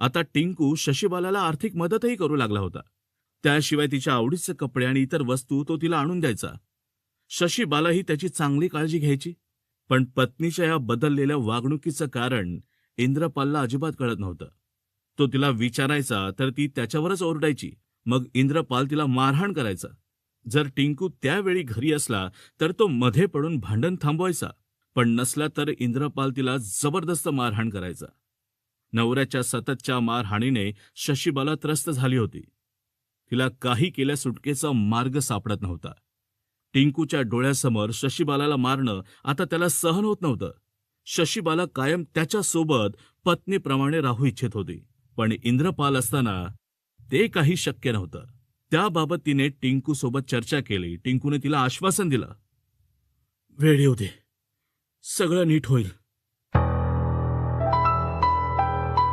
आता टिंकू शशीबालाला आर्थिक मदतही करू लागला होता. त्याशिवाय तिच्या आवडीचे कपडे आणि इतर वस्तू तो तिला आणून द्यायचा. शशीबालाही त्याची चांगली काळजी घ्यायची. पण पत्नीच्या या बदललेल्या वागणुकीचं कारण इंद्रपालला अजिबात कळत नव्हतं. तो तिला विचारायचा तर ती त्याच्यावरच ओरडायची. मग इंद्रपाल तिला मारहाण करायचा. जर टिंकू त्यावेळी घरी असला तर तो मध्ये पडून भांडण थांबवायचा, पण नसला तर इंद्रपाल तिला जबरदस्त मारहाण करायचा. नवऱ्याच्या सततच्या मारहाणीने शशीबाला त्रस्त झाली होती. तिला काही केल्या सुटकेचा मार्ग सापडत नव्हता. टिंकूच्या डोळ्यासमोर शशीबालाला मारणं आता त्याला सहन होत नव्हतं. शशीबाला कायम त्याच्यासोबत पत्नीप्रमाणे राहू इच्छित होती, पण इंद्रपाल असताना ते काही शक्य नव्हतं. त्याबाबत तिने टिंकू सोबत चर्चा केली. टिंकूने तिला आश्वासन दिलं, वेळ येऊ दे, सगळं नीट होईल.